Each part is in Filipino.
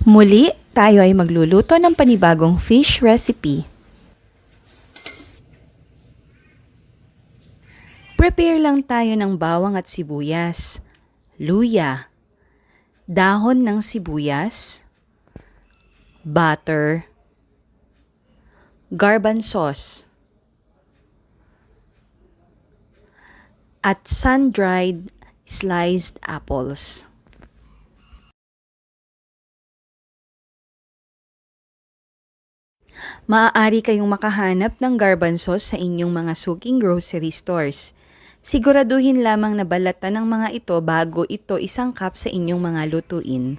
Muli, tayo ay magluluto ng panibagong fish recipe. Prepare lang tayo ng bawang at sibuyas, luya, dahon ng sibuyas, butter, garbanzos, at sun-dried sliced apples. Maaari kayong makahanap ng garbanzos sa inyong mga suking grocery stores. Siguraduhin lamang na balatan ng mga ito bago ito isangkap sa inyong mga lutuin.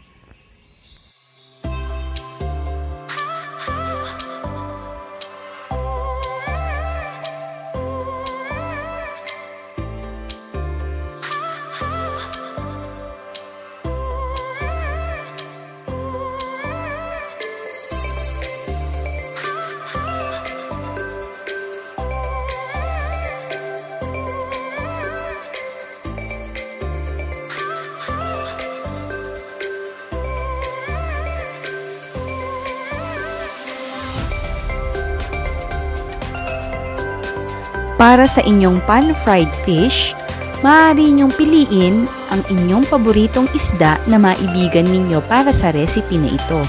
Para sa inyong pan-fried fish, maaari ninyong piliin ang inyong paboritong isda na maibigan ninyo para sa recipe na ito.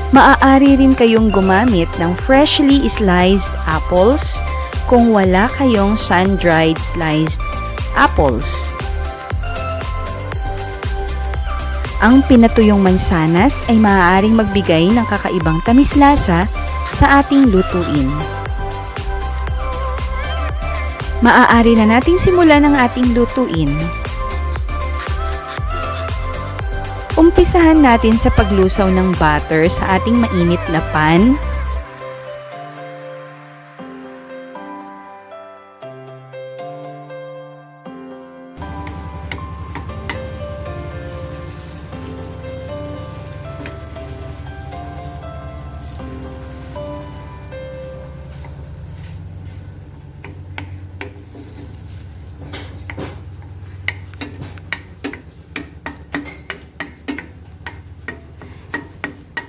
Maaari rin kayong gumamit ng freshly sliced apples kung wala kayong sun-dried sliced apples. Ang pinatuyong mansanas ay maaaring magbigay ng kakaibang tamis-lasa sa ating lutuin. Maaari na nating simulan ang ating lutuin. Umpisahan natin sa paglusaw ng butter sa ating mainit na pan.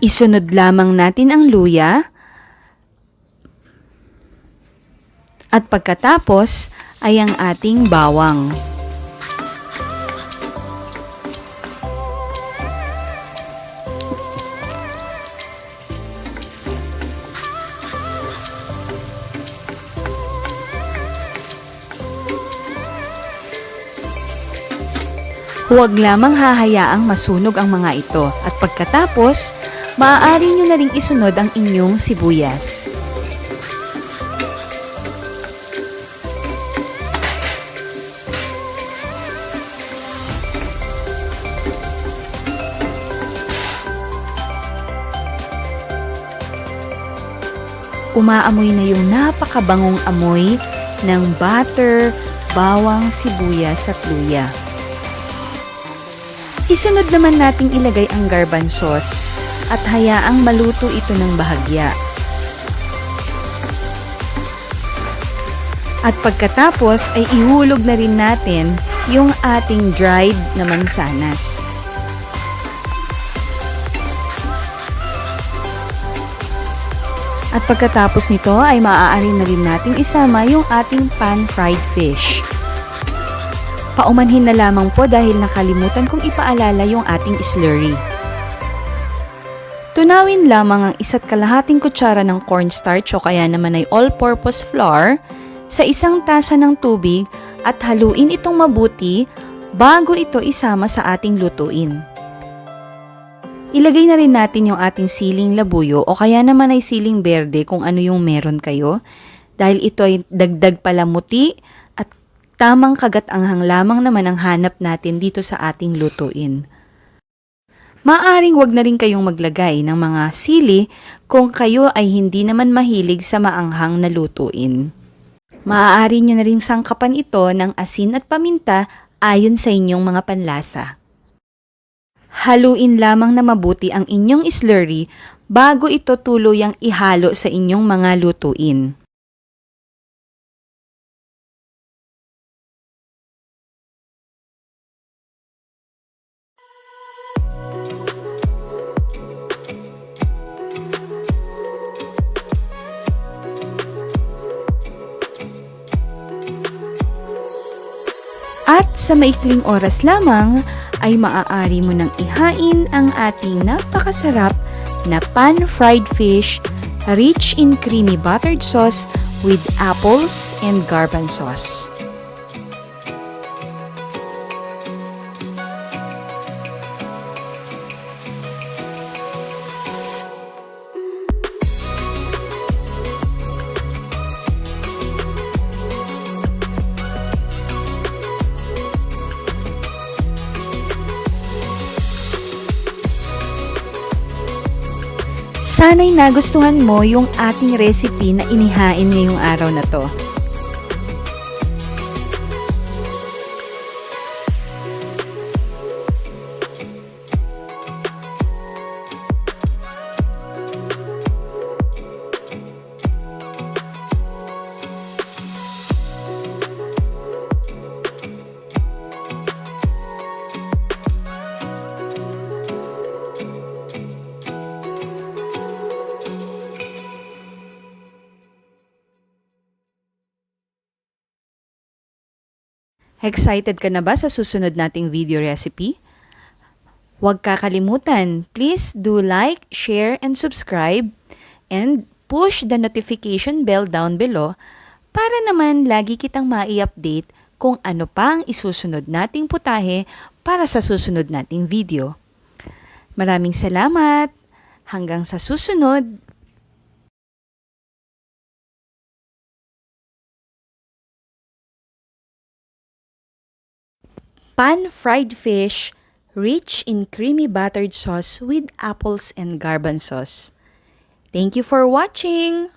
Isunod lamang natin ang luya at pagkatapos ay ang ating bawang. Huwag lamang hahayaang masunog ang mga ito at pagkatapos, maaari nyo na ring isunod ang inyong sibuyas. Umaamoy na yung napakabangong amoy ng butter, bawang, sibuyas at luya. Isunod naman nating ilagay ang garbanzos at hayaang maluto ito ng bahagya. At pagkatapos ay ihulog na rin natin yung ating dried na mansanas. At pagkatapos nito ay maaari na rin nating isama yung ating pan-fried fish. Paumanhin na lamang po dahil nakalimutan kong ipaalala yung ating slurry. Tunawin lamang ang 1 kalahating kutsara ng cornstarch o kaya naman ay all-purpose flour sa 1 tasa ng tubig at haluin itong mabuti bago ito isama sa ating lutuin. Ilagay na rin natin yung ating siling labuyo o kaya naman ay siling berde kung ano yung meron kayo dahil ito ay dagdag palamuti at tamang kagat-anghang lamang naman ang hanap natin dito sa ating lutuin. Maaring wag na rin kayong maglagay ng mga sili kung kayo ay hindi naman mahilig sa maanghang na lutuin. Maaari nyo na rin sangkapan ito ng asin at paminta ayon sa inyong mga panlasa. Haluin lamang na mabuti ang inyong slurry bago ito tuluyang ihalo sa inyong mga lutuin. At sa maikling oras lamang ay maaari mo nang ihain ang ating napakasarap na pan-fried fish rich in creamy buttered sauce with apples and garbanzos. Sana'y nagustuhan mo yung ating recipe na inihain ngayong araw na to. Excited ka na ba sa susunod nating video recipe? Huwag kakalimutan, please do like, share, and subscribe, and push the notification bell down below para naman lagi kitang mai-update kung ano pa ang isusunod nating putahe para sa susunod nating video. Maraming salamat! Hanggang sa susunod! Pan-fried fish, rich in creamy buttered sauce with apples and garbanzos. Thank you for watching!